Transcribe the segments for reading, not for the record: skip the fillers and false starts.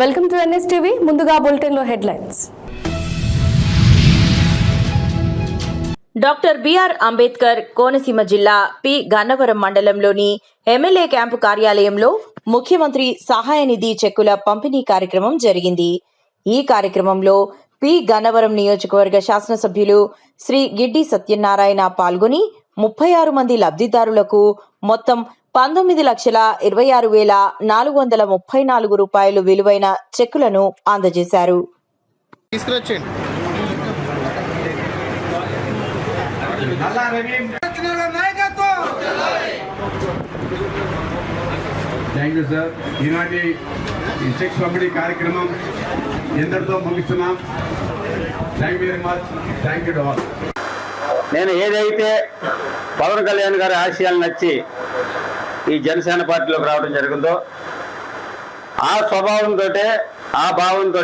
Welcome to NS TV. ముందుగా bulletin లో headlines. Doctor BR Ambedkar Konaseema జిల్లా పి గన్నవరం మండలంలోని ఎమ్మెల్యే క్యాంపు కార్యాలయంలో ముఖ్యమంత్రి సహాయ నిధి చెక్కుల పంపిణీ కార్యక్రమం జరిగింది. ఈ కార్యక్రమంలో పి గన్నవరం నియోజకవర్గ శాసనసభ్యులు శ్రీ గిడ్డి సత్యనారాయణ పాల్గొని 36 మంది లబ్ధిదారులకు మొత్తం 19,26,434 రూపాయలు విలువైన చెక్కులను అందజేశారు. Thank you sir. ఈనాటి ఈ చెక్ పంపిణీ కార్యక్రమం ఎందరితో ముగిస్తున్నాం. Thank you very much. Thank you to all. నేను ఏదైతే పవన్ కళ్యాణ్ గారి ఆశయాలు నచ్చి ఈ జనసేన పార్టీలోకి రావడం జరిగిందో ఆ స్వభావంతో ఆ భావంతో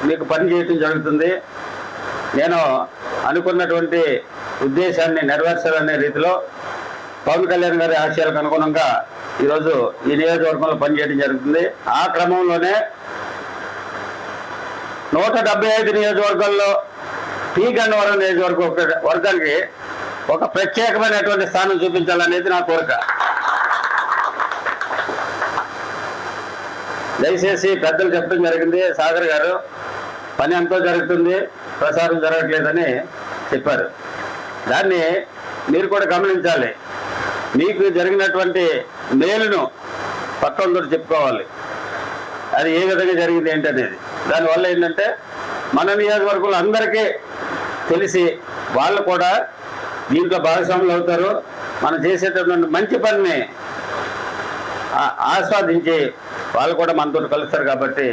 మీకు పని చేయటం జరుగుతుంది. నేను అనుకున్నటువంటి ఉద్దేశాన్ని నెరవేర్చాలనే రీతిలో పవన్ కళ్యాణ్ గారి ఆశయాలకు అనుగుణంగా ఈరోజు ఈ నియోజకవర్గంలో పనిచేయడం జరుగుతుంది. ఆ క్రమంలోనే 175 నియోజకవర్గాల్లో పి గన్నవరం వర్గానికి ఒక ప్రత్యేకమైనటువంటి స్థానం చూపించాలనేది నా కోరిక. దయచేసి పెద్దలు చెప్పడం జరిగింది. సాగర్ గారు పని ఎంతో జరుగుతుంది, ప్రసారం జరగట్లేదని చెప్పారు. దాన్ని మీరు కూడా గమనించాలి. మీకు జరిగినటువంటి మేలును పక్కన చెప్పుకోవాలి. అది ఏ విధంగా జరిగింది ఏంటనేది. దానివల్ల ఏంటంటే మన నియోజకవర్గంలో అందరికీ తెలిసి వాళ్ళు కూడా దీంట్లో భాగస్వాములు అవుతారు. మనం చేసేటటువంటి మంచి పనిని ఆస్వాదించి వాళ్ళు కూడా మనతో కలుస్తారు. కాబట్టి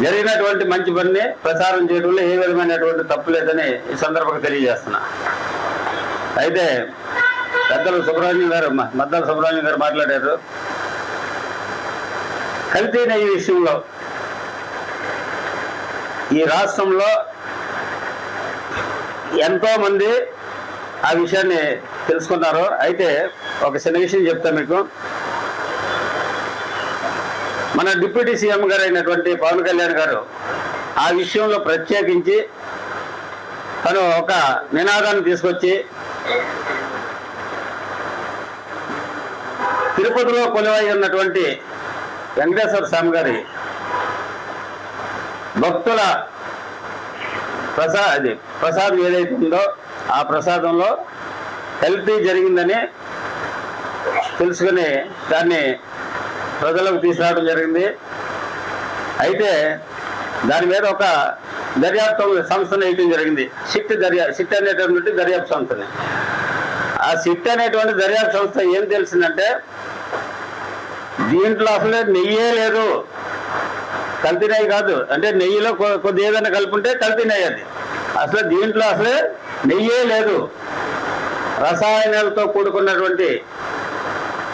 జరిగినటువంటి మంచి పనిని ప్రసారం చేయడంలో ఏ విధమైనటువంటి తప్పు లేదని ఈ సందర్భంగా తెలియజేస్తున్నా. అయితే పెద్దలు మద్దల సుబ్రహ్మణ్యం గారు మాట్లాడారు. కల్తీ నెయ్యి విషయంలో ఈ రాష్ట్రంలో ఎంతోమంది ఆ విషయాన్ని తెలుసుకున్నారు. అయితే ఒక చిన్న విషయం చెప్తా మీకు. మన డిప్యూటీ సీఎం గారు అయినటువంటి పవన్ కళ్యాణ్ గారు ఆ విషయంలో ప్రత్యేకించి తను ఒక నినాదాన్ని తీసుకొచ్చి తిరుపతిలో కొలువై ఉన్నటువంటి వెంకటేశ్వర స్వామి గారి భక్తుల ప్రసాదం ఏదైతే ఉందో ఆ ప్రసాదంలో కల్తీ జరిగిందని తెలుసుకుని దాన్ని ప్రజలకు తీసుకురావడం జరిగింది. అయితే దాని మీద ఒక దర్యాప్తు సంస్థను వేయడం జరిగింది. సిట్ అనేటువంటి దర్యాప్తు సంస్థని. ఆ సిట్ అనేటువంటి దర్యాప్తు సంస్థ ఏం తెలిసిందంటే దీంట్లో అసలు నెయ్యే లేదు, కల్తీ నెయ్యి కాదు. అంటే నెయ్యిలో కొద్ది ఏదైనా కలుపుంటే కల్తీ నెయ్యి. అది అసలు దీంట్లో అసలు నెయ్యే లేదు. రసాయనాలతో కూడుకున్నటువంటి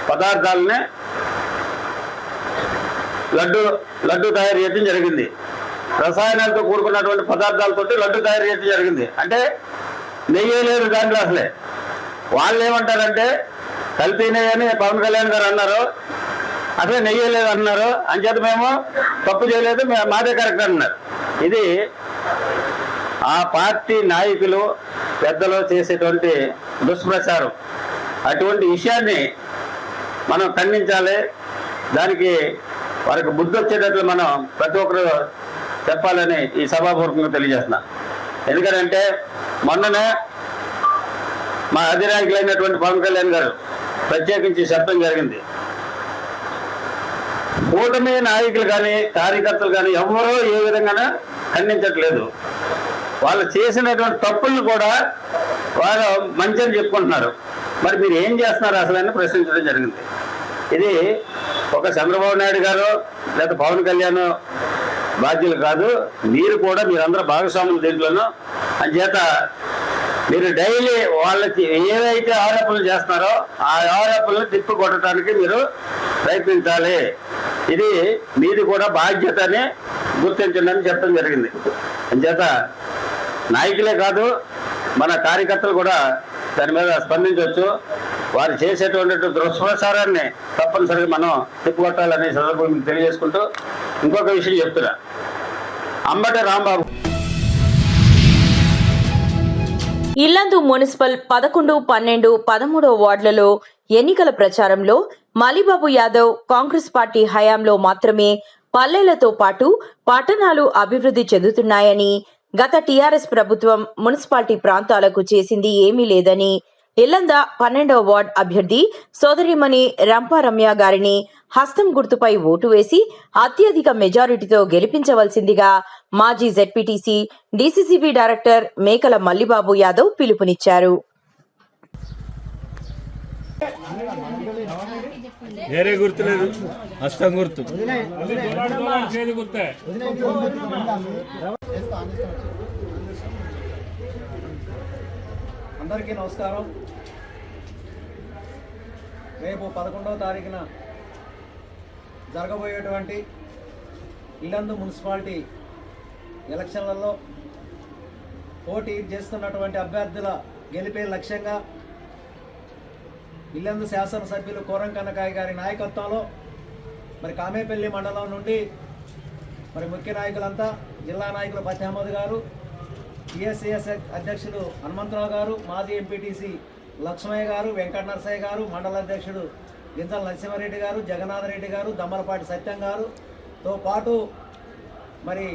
పదార్థాలని లడ్డు తయారు చేయడం జరిగింది. రసాయనాలతో కూడుకున్నటువంటి పదార్థాలతోటి లడ్డు తయారు చేయడం జరిగింది. అంటే నెయ్యే లేదు దాంట్లో అసలే. వాళ్ళు ఏమంటారంటే కల్తీ నెయ్యి అని పవన్ కళ్యాణ్ గారు అన్నారు, అసలే నెయ్యే లేదు అన్నారు. అంచేత మేము తప్పు చేయలేదు, మాదే కరెక్ట్ అన్నారు. ఇది ఆ పార్టీ నాయకులు పెద్దలు చేసేటువంటి దుష్ప్రచారం. అటువంటి విషయాన్ని మనం ఖండించాలి. దానికి వారికి బుద్ధి వచ్చేటట్లు మనం ప్రతి ఒక్కరు చెప్పాలని ఈ సభాపూర్వకంగా తెలియజేస్తున్నా. ఎందుకంటే మొన్ననే మా అధినాయకులైనటువంటి పవన్ కళ్యాణ్ గారు ప్రత్యేకించి చెప్పడం జరిగింది. కూటమి నాయకులు కానీ కార్యకర్తలు కానీ ఎవరో ఏ విధంగా ఖండించట్లేదు. వాళ్ళు చేసినటువంటి తప్పులను కూడా వారు మంచిని చెప్పుకుంటున్నారు. మరి మీరు ఏం చేస్తున్నారు అసలు అని ప్రశ్నించడం జరిగింది. ఇది ఒక చంద్రబాబు నాయుడు గారు లేదా పవన్ కళ్యాణ్ బాధ్యులు కాదు, మీరు కూడా మీరందరూ భాగస్వాములు దీంట్లోనూ. అంచేత మీరు డైలీ వాళ్ళకి ఏదైతే ఆరోపణలు చేస్తున్నారో ఆ ఆరోపణలు తిప్పి కొట్టడానికి మీరు ప్రయత్నించాలి. ఇది మీది కూడా బాధ్యతని గుర్తించండి అని చెప్పడం జరిగింది. అంచేత నాయకులే కాదు మన కార్యకర్తలు కూడా దాని మీద స్పందించవచ్చు. వారు చేసేటువంటి దుష్ప్రచారాన్ని తప్పనిసరిగా మనం తిప్పుకొట్టాలనే సందర్భం మీకు తెలియజేసుకుంటూ ఇంకొక విషయం చెప్తున్నా. అంబటి రాంబాబు ఇల్లందు మున్సిపల్ 11, 12, 13 వార్డులలో ఎన్నికల ప్రచారంలో మలిబాబు యాదవ్ కాంగ్రెస్ పార్టీ హయాంలో మాత్రమే పల్లెలతో పాటు పట్టణాలు అభివృద్ధి చెందుతున్నాయని, గత టీఆర్ఎస్ ప్రభుత్వం మున్సిపాలిటీ ప్రాంతాలకు చేసింది ఏమీ లేదని, ఇల్లంద 12వ వార్డ్ అభ్యర్థి సోదరిమణి రంపారమ్య గారిని హస్తం గుర్తుపై ఓటు వేసి అత్యధిక మెజారిటీతో గెలిపించవలసిందిగా మాజీ జెడ్పీటీసీ డీసీసీబీ డైరెక్టర్ మేకల మల్లిబాబు యాదవ్ పిలుపునిచ్చారు. వేరే గుర్తులేదు, హస్తం గుర్తు. అందరికీ నమస్కారం. రేపు 11వ తారీఖున జరగబోయేటువంటి ఇల్లందు మున్సిపాలిటీ ఎలక్షన్లలో పోటీ చేస్తున్నటువంటి అభ్యర్థుల గెలిపే లక్ష్యంగా ఇల్లందు శాసనసభ్యులు కోరం కనకాయ గారి నాయకత్వంలో మరి కామేపల్లి మండలం నుండి మరి ముఖ్య నాయకులంతా జిల్లా నాయకులు పత్తి అహ్మద్ గారు, టీఎస్సీఎస్ అధ్యక్షులు హనుమంతరావు గారు, మాజీ ఎంపీటీసీ లక్ష్మయ్య గారు, వెంకట నరసయ్య గారు, మండల అధ్యక్షుడు గింజల నరసింహారెడ్డి గారు, జగన్నాథ్ రెడ్డి గారు, దమ్మలపాటి సత్యం గారుతో పాటు మరి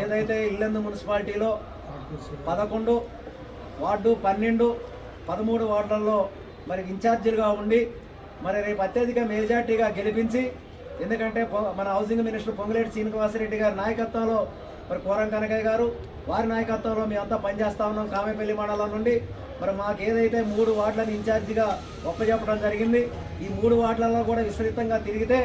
ఏదైతే ఇల్లందు మున్సిపాలిటీలో 11 వార్డు, 12, 13 వార్డులలో మరి ఇన్ఛార్జీలుగా ఉండి మరి రేపు అత్యధిక మెజార్టీగా గెలిపించి, ఎందుకంటే మన హౌసింగ్ మినిస్టర్ పొంగులేటి శ్రీనివాసరెడ్డి గారి నాయకత్వంలో మరి కోరం కనకయ్య గారు వారి నాయకత్వంలో మేమంతా పనిచేస్తా ఉన్నాం కామేపల్లి మండలం నుండి. మరి మాకు ఏదైతే 3 వార్డులను ఇన్ఛార్జిగా ఒప్పజెప్పడం జరిగింది, ఈ 3 వార్డులలో కూడా విస్తృతంగా తిరిగితే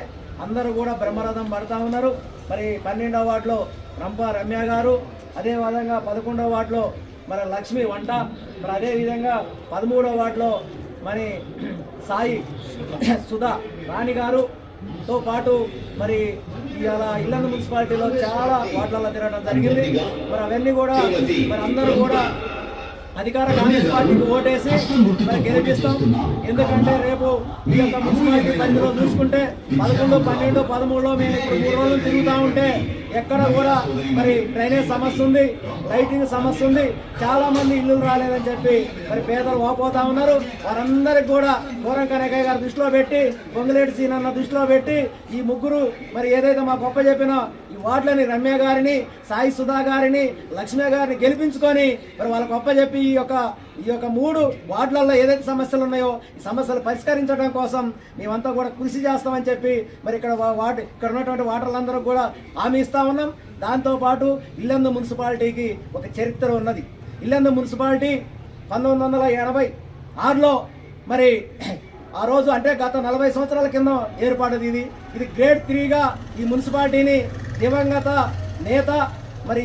అందరూ కూడా బ్రహ్మరథం పడుతూ ఉన్నారు. మరి 12వ వార్డులో రంపా రమ్య గారు, అదేవిధంగా 11వ వార్డులో మరి లక్ష్మి వంట, మరి అదేవిధంగా 13వ వార్డులో మరి సాయి సుధా రాణి గారుతో పాటు మరి ఇవాళ ఇల్లందు మున్సిపాలిటీలో చాలా వార్డులలో తిరగడం జరిగింది. మరి అవన్నీ కూడా మరి అందరూ కూడా అధికార కాంగ్రెస్ పార్టీకి ఓటేసి మరి గెలిపిస్తాం. ఎందుకంటే రేపు ఈ యొక్క మున్సిపాలిటీ పరిధిలో చూసుకుంటే 11, 12, 13లో మేము ఇప్పుడు 3 రోజులు తిరుగుతూ ఉంటే ఎక్కడ కూడా మరి డ్రైనేజ్ సమస్య ఉంది, లైటింగ్ సమస్య ఉంది, చాలా మంది ఇల్లు రాలేదని చెప్పి మరి పేదలు వాపోతా ఉన్నారు. వారందరికి కూడా కోరం కనకయ్య గారి దృష్టిలో పెట్టి, పొంగులేటి సీనన్న దృష్టిలో పెట్టి ఈ ముగ్గురు మరి ఏదైతే మా గొప్ప చెప్పినా ఈ వార్డులని రమ్య గారిని, సాయి సుధా గారిని, లక్ష్మి గారిని గెలిపించుకొని మరి వాళ్ళ గొప్ప చెప్పి ఈ యొక్క 3 వార్డులలో ఏదైతే సమస్యలు ఉన్నాయో ఈ సమస్యలు పరిష్కరించడం కోసం మేమంతా కూడా కృషి చేస్తామని చెప్పి మరి ఇక్కడ ఉన్నటువంటి వార్డులందరూ కూడా హామీ ఇస్తా ఉన్నాం. దాంతోపాటు ఇల్లందు మున్సిపాలిటీకి ఒక చరిత్ర ఉన్నది. ఇల్లందు మున్సిపాలిటీ 1986లో మరి ఆ రోజు అంటే గత 40 సంవత్సరాల కింద ఏర్పడింది. ఇది గ్రేడ్ 3గా ఈ మున్సిపాలిటీని దివంగత నేత మరి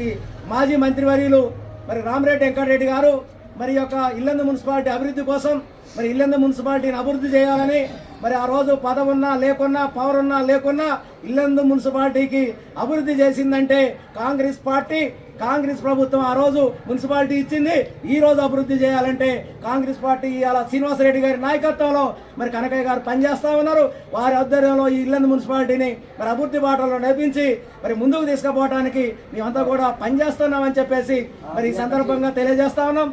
మాజీ మంత్రివర్యులు మరి రామరెడ్డి వెంకటరెడ్డి గారు మరి యొక్క ఇల్లందు మున్సిపాలిటీ అభివృద్ధి కోసం మరి ఇల్లందు మున్సిపాలిటీని అభివృద్ధి చేయాలని మరి ఆ రోజు పదవున్నా లేకున్నా పవర్ ఉన్నా లేకున్నా ఇల్లందు మున్సిపాలిటీకి అభివృద్ధి చేసిందంటే కాంగ్రెస్ ప్రభుత్వం ఆ రోజు మున్సిపాలిటీ ఇచ్చింది. ఈ రోజు అభివృద్ధి చేయాలంటే కాంగ్రెస్ పార్టీ ఇవాళ శ్రీనివాసరెడ్డి గారి నాయకత్వంలో మరి కనకయ్య గారు పనిచేస్తా ఉన్నారు. వారి ఆధ్వర్యంలో ఈ ఇల్లందు మున్సిపాలిటీని మరి అభివృద్ధి బాటలో నడిపించి మరి ముందుకు తీసుకుపోవడానికి మేమంతా కూడా పనిచేస్తున్నామని చెప్పేసి మరి ఈ సందర్భంగా తెలియజేస్తా ఉన్నాం.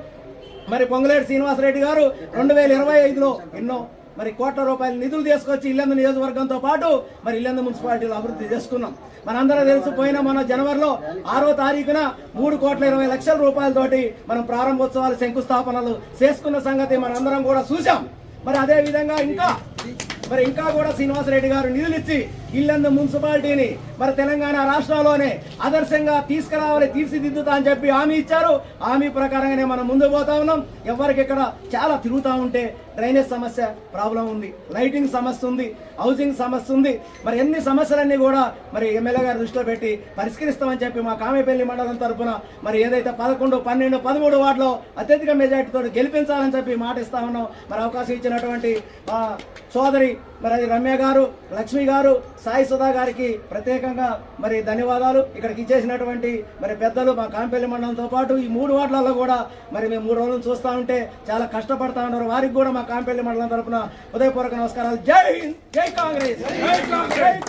మరి పొంగులేటి శ్రీనివాసరెడ్డి గారు 2025లో ఎన్నో మరి కోట్ల రూపాయల నిధులు తీసుకొచ్చి ఇల్లందు నియోజకవర్గంతో పాటు మరి ఇల్లందు మున్సిపాలిటీలో అభివృద్ధి చేసుకున్నాం. మనందరూ తెలిసిపోయిన మన జనవరిలో 6వ తారీఖున 3,20,00,000 రూపాయలతోటి మనం ప్రారంభోత్సవాలు శంకుస్థాపనలు చేసుకున్న సంగతి మనందరం కూడా చూసాం. మరి అదే విధంగా ఇంకా కూడా శ్రీనివాసరెడ్డి గారు నిధులు ఇచ్చి ఇల్లందు మున్సిపాలిటీని మరి తెలంగాణ రాష్ట్రంలోనే ఆదర్శంగా తీసుకురావాలి, తీర్చిదిద్దుతా అని చెప్పి హామీ ఇచ్చారు. హామీ ప్రకారంగానే మనం ముందుకు పోతా ఉన్నాం. ఎవరికి ఇక్కడ చాలా తిరుగుతూ ఉంటే డ్రైనేజ్ సమస్య ప్రాబ్లం ఉంది, లైటింగ్ సమస్య ఉంది, హౌసింగ్ సమస్య ఉంది. మరి ఎన్ని సమస్యలన్నీ కూడా మరి ఎమ్మెల్యే గారి దృష్టిలో పెట్టి పరిష్కరిస్తామని చెప్పి మా కామేపల్లి మండలం తరఫున మరి ఏదైతే 11, 12, 13 వార్డులో అత్యధిక మెజార్టీతో గెలిపించాలని చెప్పి మాట ఇస్తా ఉన్నాం. మరి అవకాశం ఇచ్చినటువంటి మా సోదరి మరి రమ్య గారు, లక్ష్మి గారు, సాయి సుధా గారికి ప్రత్యేకంగా మరి ధన్యవాదాలు. ఇక్కడికి ఇచ్చేసినటువంటి మరి పెద్దలు మా కాంపల్లి మండలంతో పాటు ఈ 3 వార్డులలో కూడా మరి మేము 3 రోజులు చూస్తూ ఉంటే చాలా కష్టపడతా ఉన్నారు. వారికి కూడా మా కాంపల్లి మండలం తరఫున హృదయపూర్వక నమస్కారాలు. జై హింద్, జై కాంగ్రెస్, జై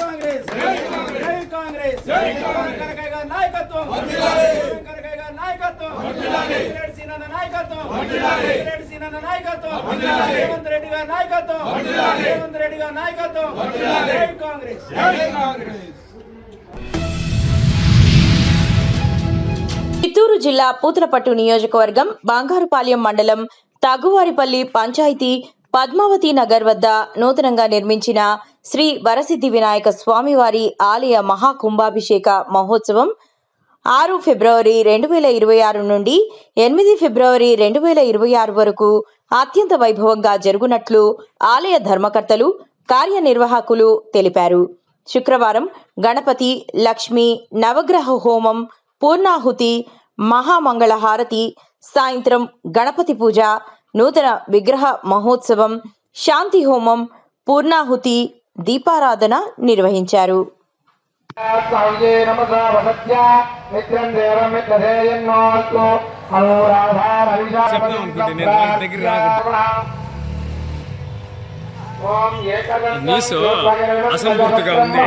కాంగ్రెస్, జై కాంగ్రెస్, కనకయ్య గారి నాయకత్వం, కనకయ్య గారి నాయకత్వం, రెడ్డి సీనన్న నాయకత్వం, రెడ్డి సీనన్న నాయకత్వం, రేవంత్ రెడ్డి గారి నాయకత్వం, రేవంత్ రెడ్డి గారి నాయకత్వం, జై కాంగ్రెస్, జై కాంగ్రెస్. చిత్తూరు జిల్లా పూతలపట్టు నియోజకవర్గం బంగారుపాలెం మండలం తగువారిపల్లి పంచాయతీ పద్మావతి నగర్ వద్ద నూతనంగా నిర్మించిన శ్రీ వరసిద్ధి వినాయక స్వామివారి ఆలయ మహాకుంభాభిషేక మహోత్సవం 6 ఫిబ్రవరి 2026 నుండి 8 ఫిబ్రవరి 2026 వరకు అత్యంత వైభవంగా జరుగునట్లు ఆలయ ధర్మకర్తలు, కార్యనిర్వాహకులు తెలిపారు. శుక్రవారం గణపతి, లక్ష్మి, నవగ్రహ హోమం, పూర్ణాహుతి, మహామంగళహారతి, సాయంత్రం గణపతి పూజ, నూతన విగ్రహ మహోత్సవం, శాంతి హోమం, పూర్ణాహుతి, దీపారాధన నిర్వహించారు. న్యూస్ అసంపూర్తిగా ఉంది.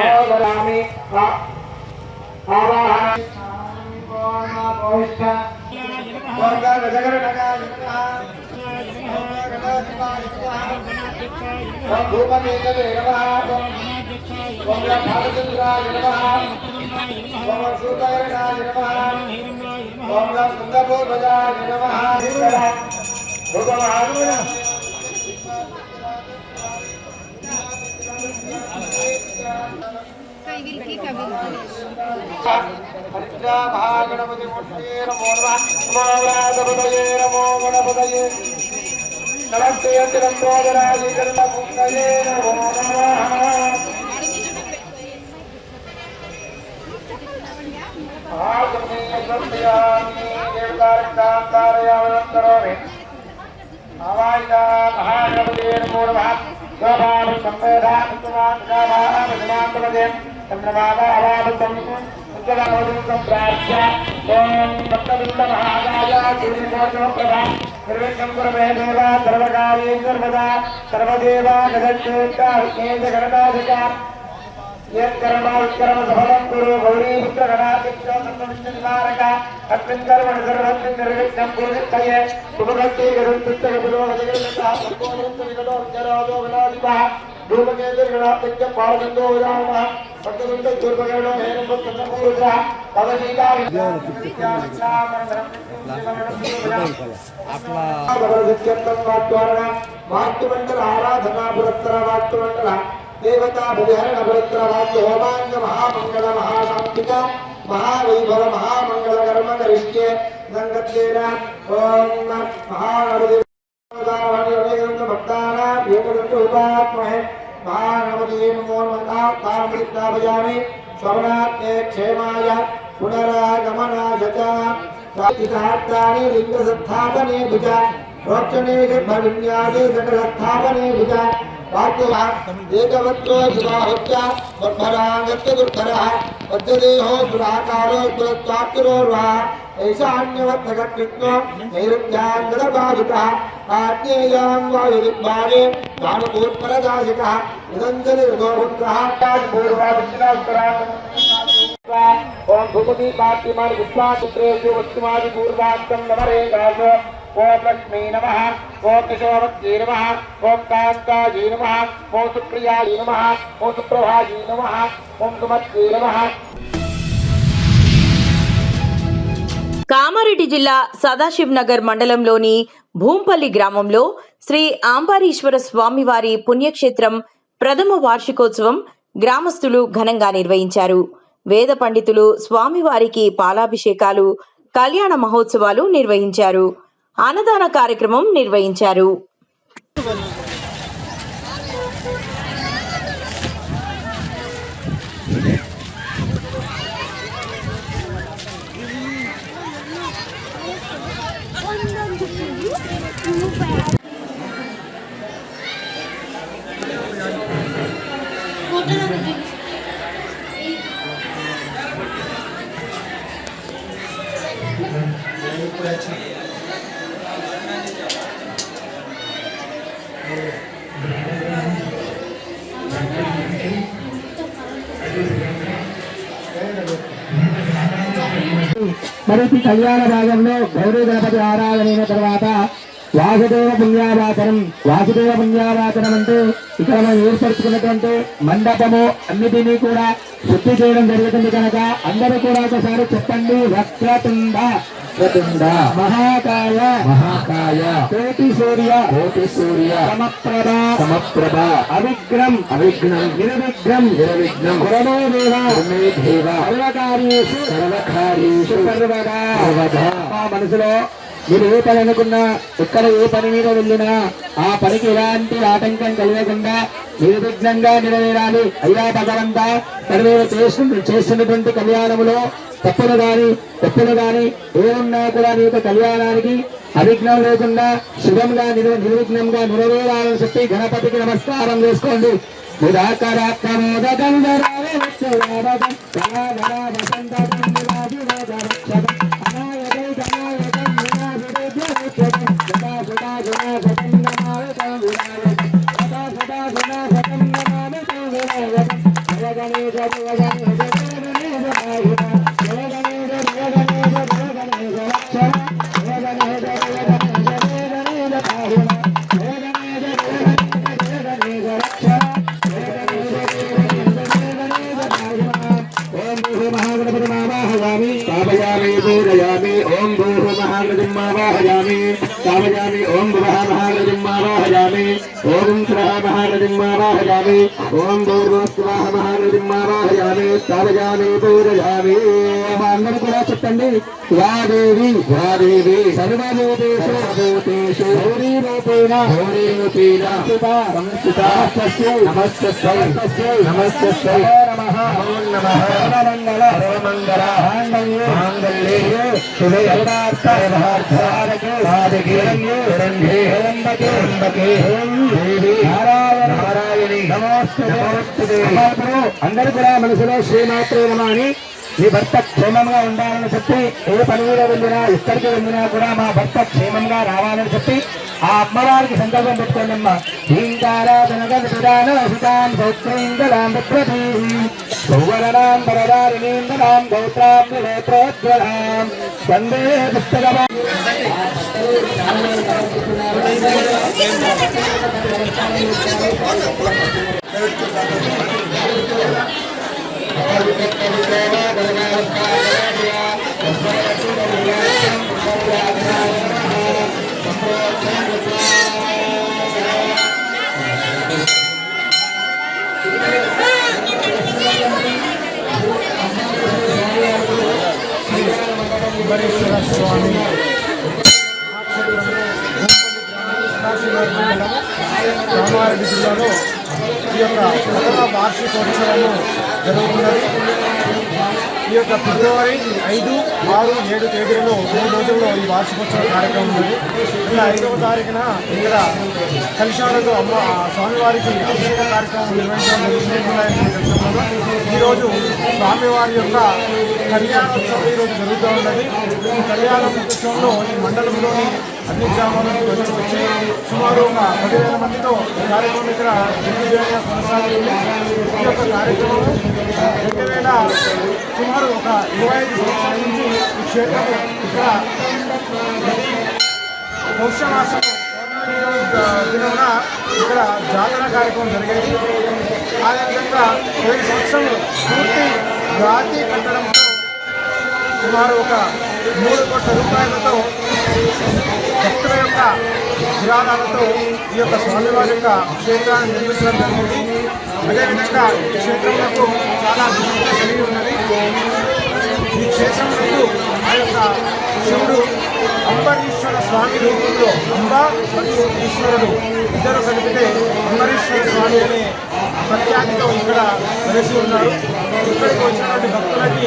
देवता बुधहरण भरत्रवाक्य होमांग महामंगल महाशांतिक महावैभव महामंगल कर्म करिष्ये गंगत्लेना ओम महागणपति भक्तानां योगदंत उपात्महे महागणपति नमो नमः तामृताभयामि स्वमनात्मे क्षेमाय पुनरागमनाय च प्रातिहार्तानि लिंगसत्थापने भुज प्रोक्षणे गर्भविन्यासे सकलस्थापने भुज एकवत्रो सुबाहुत्य वर्भरांगत्य दुर्धरः वज्रदेहो दुराकारो दुरत्वाक्रोर्वा ऐशान्यवत्तककृत्नो नैरुत्याङ्गदबाधुकः आज्ञेयां वायुदिग्भागे भानुपूर्परदाशिकः निरञ्जनिर्गोपुत्रः ओम भूपति पार्थिमान विश्वापुत्रेषु वस्तुमादिपूर्वाक्तं नवरेकाश ओम लक्ष्मी नमः ओम किशोरवत्यै नमः ओम कान्तायै नमः ओम सुप्रियायै नमः ओम सुप्रभायै नमः ओम सुमत्यै नमः. కామారెడ్డి జిల్లా సదాశివ్ నగర్ మండలంలోని భూంపల్లి గ్రామంలో శ్రీ ఆంబారీశ్వర స్వామివారి పుణ్యక్షేత్రం ప్రథమ వార్షికోత్సవం గ్రామస్తులు ఘనంగా నిర్వహించారు. వేద పండితులు స్వామివారికి పాలాభిషేకాలు, కళ్యాణ మహోత్సవాలు నిర్వహించారు. అన్నదాన కార్యక్రమం నిర్వహించారు. మరి కళ్యాణ భాగంలో గౌరీ గణపతి ఆరాధన అయిన తర్వాత వాసుదేవ పుణ్యావాచనం అంటే ఇక్కడ మనం ఏర్పరచుకున్నటువంటి మండపము అన్నిటినీ కూడా శుద్ధి చేయడం జరుగుతుంది కనుక అందరూ కూడా ఒకసారి చెప్పండి. వక్రతుండ మహాకాయ కోటి సూర్య సమప్రభ అవిఘ్నం నిర్విఘ్నం గురవే దేవ సర్వకార్యేషు సర్వదా. మనసులో మీరు ఏ పని అనుకున్నా, ఎక్కడ ఏ పని మీద వెళ్ళినా ఆ పనికి ఎలాంటి ఆటంకం కలగకుండా నిర్విఘ్నంగా నెరవేరాలి. అయ్యా భగవంత, మరి మేము చేస్తున్నటువంటి కళ్యాణములో తప్పులు గాని ఏమున్నా కూడా నీ యొక్క కళ్యాణానికి అవిఘ్నం లేకుండా శుభంగా నిర్విఘ్నంగా నెరవేరాలని చెప్పి గణపతికి నమస్కారం చేసుకోండి. ఓం భువః మహాగణపతిం ఆవాహయామి. ఓం శ్రః మహాగణపతిం ఆవాహయామి. ఓం భూర్భువః మహాగణపతిం ఆవాహయామి. స్థాపయామి పూజయామి. అందరూ కూడా చెప్పండి. వాదేవి సర్వభూతేషు గౌరీ రూపేణ నమస్తస్యై నమః. మాంగళ్యే శివే అందరూ కూడా మనసులో శ్రీమాత్రే నమః అని మీ భర్త క్షేమంగా ఉండాలని చెప్పి ఏ పని మీద వెళ్ళినా ఎక్కడికి వెళ్ళినా కూడా మా భర్త క్షేమంగా రావాలని చెప్పి ఆ అమ్మవారికి సంకల్పం పెట్టుకోండి. అమ్మ వందే పుస్తకమా. స్వామి రామారెడ్డి జిల్లాలో ఈ యొక్క ప్రథమ వార్షికోత్సవము జరుగుతున్నది. ఈ యొక్క ఫిబ్రవరి 5, 6, 7 తేదీలలో 3 రోజుల్లో ఈ వార్షికోత్సవ కార్యక్రమం ఉంది. ఇలా 5వ తారీఖున ఇక్కడ కలిశాలతో స్వామివారికి అభిషేక కార్యక్రమం నిర్వహించడం జరుగుతుంది. ఈరోజు స్వామివారి యొక్క కళ్యాణోత్సవం ఈరోజు జరుగుతూ ఉన్నది. ఈ కళ్యాణోత్సవంలో ఈ మండలంలోని అన్ని గ్రామాలకు ప్రజలు వచ్చి సుమారు ఒక 10,000 మందితో ఈ కార్యక్రమం ఇక్కడ దిగ్విజయంగా కొనసాగుతుంది. ఈ యొక్క కార్యక్రమం 2000 సుమారు ఒక 25 సంవత్సరాల నుంచి ఈ క్షేత్రము ఇక్కడ పౌష్యమాసం దినమున ఇక్కడ జాతర కార్యక్రమం జరిగేది. అదేవిధంగా 5 సంవత్సరాలు పూర్తి రాతి కట్టడంతో సుమారు ఒక 3 కోట్ల రూపాయలతో భక్తుల యొక్క విరాళాలతో ఈ యొక్క స్వామివారి యొక్క క్షేత్రాన్ని నిర్మించడం జరిగింది. అదేవిధంగా ఈ క్షేత్రంలో చాలా విశిష్టత కలిగి ఉన్నది. ఈ క్షేత్రంలో ఆ యొక్క శివుడు అంబరీశ్వర స్వామి రూపంలో అంబ మరియు ఈశ్వరుడు ఇద్దరు కలిపితే అంబరీశ్వర స్వామి అనే ప్రఖ్యాతితో ఇక్కడ వెలిసి ఉన్నారు. ఇక్కడికి వచ్చినటువంటి భక్తులకి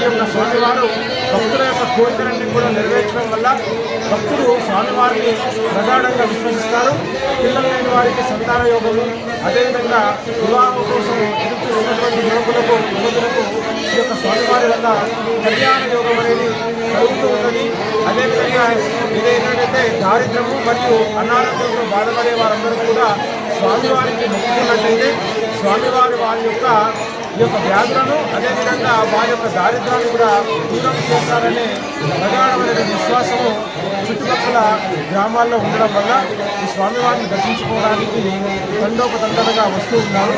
ఈ యొక్క స్వామివారు భక్తుల యొక్క కోరికలన్నీ కూడా నెరవేర్చడం వల్ల భక్తులు స్వామివారిని ప్రగాఢంగా విశ్వసిస్తారు. పిల్లలు లేని వారికి సంతాన యోగము, అదేవిధంగా వివాహం కోసం ఎదురు చూస్తున్నటువంటి యువకులకు యువతులకు ఈ యొక్క స్వామివారి వల్ల కళ్యాణ యోగం అనేది కలుగుతూ ఉన్నది. అదేవిధంగా ఇదేంటంటే దారిద్ర్యము మరియు అనారోగ్యంతో బాధపడే వారందరూ కూడా స్వామివారికి మొక్కుకున్నట్లయితే స్వామివారి వారి యొక్క ఈ యొక్క వ్యాధులను అదేవిధంగా వారి యొక్క దారిద్ర్యాన్ని కూడా దూరం చేస్తారనే ప్రగాఢమైన విశ్వాసము చుట్టుపక్కల గ్రామాల్లో ఉండడం వల్ల ఈ స్వామివారిని దర్శించుకోవడానికి తండోపతండలుగా వస్తూ ఉన్నారు.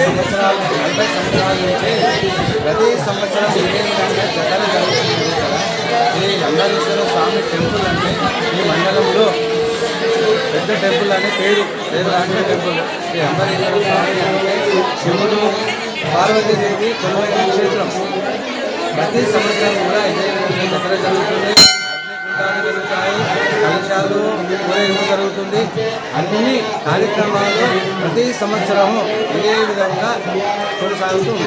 సంవత్సరాలు 40 సంవత్సరాల నుంచి ప్రతి సంవత్సరం ఇదే విధంగా జతలు జరుగుతుంది కదా. ఈ అంబరీశ్వర స్వామి టెంపుల్ అంటే ఈ మండలంలో పెద్ద టెంపుల్ అని పేరు గాంచిన టెంపుల్. ఈ అంబరీశ్వర స్వామి అంటే శివుడు పార్వతీదేవి కొలువైన క్షేత్రం. ప్రతి సంవత్సరం కూడా ఇదే విధంగా జతలు జరుగుతుంది, అగ్నిగుండాలు జరుగుతాయి, కలశాలు ఊరేగింపు జరుగుతుంది. అన్ని కార్యక్రమాలు ప్రతి సంవత్సరము ఇదే విధంగా కొనసాగుతుంది.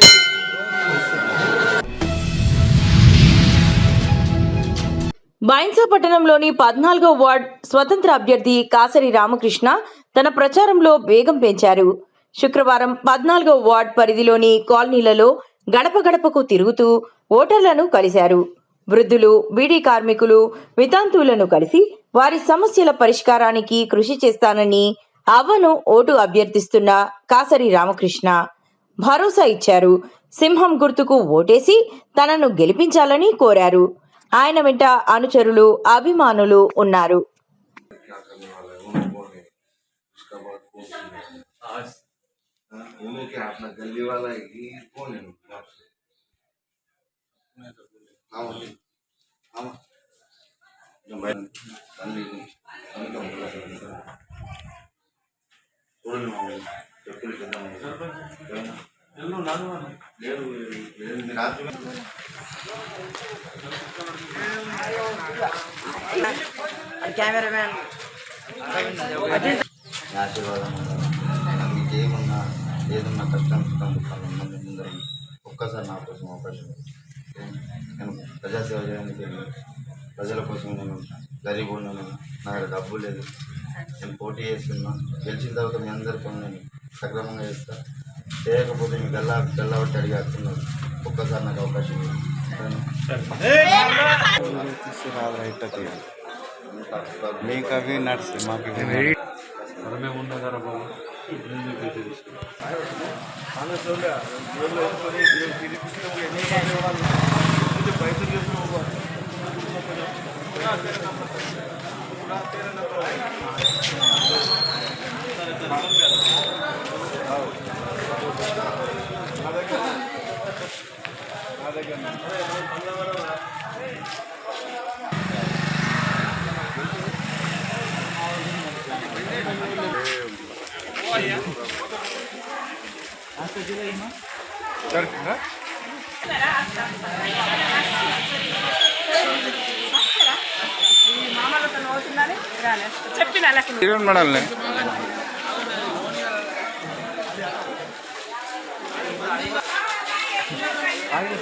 బైన్సా పట్టణంలోని 14వ వార్డ్ స్వతంత్ర అభ్యర్థి కాసరి రామకృష్ణ తన ప్రచారంలో వేగం పెంచారు. శుక్రవారం 14వ వార్డ్ పరిధిలోని కాలనీలలో గడప గడపకు తిరుగుతూ ఓటర్లను కలిశారు. వృద్ధులు, బీడీ కార్మికులు, వితంతువులను కలిసి వారి సమస్యల పరిష్కారానికి కృషి చేస్తానని అవ్వను ఓటు అభ్యర్థిస్తున్న కాసరి రామకృష్ణ భరోసా ఇచ్చారు. సింహం గుర్తుకు ఓటేసి తనను గెలిపించాలని కోరారు. ఆయన వెంట అనుచరులు, అభిమానులు ఉన్నారు. కెమెరామ్యాన్ ఆశీర్వాదం మీకు ఏమన్నా ఏదన్నా కష్టం దుఃఖాలు ఉన్న ముందర ఒక్కసారి నా కోసం అవకాశం. నేను ప్రజాసేవ చేయడానికి ప్రజల కోసం నేను గరీబ్ ఉన్నాను, నా దగ్గర డబ్బు లేదు, నేను పోటీ చేస్తున్నా. గెలిచిన తర్వాత మీ అందరితో నేను సక్రమంగా చేస్తా. చేయకపోతే మీ గల్లబట్టి అడిగేస్తున్నారు. ఒక్కసారి నాకు అవకాశం మీకు అవి నడిచి మాకు మేడం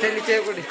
చెల్లి చేయకూడదు.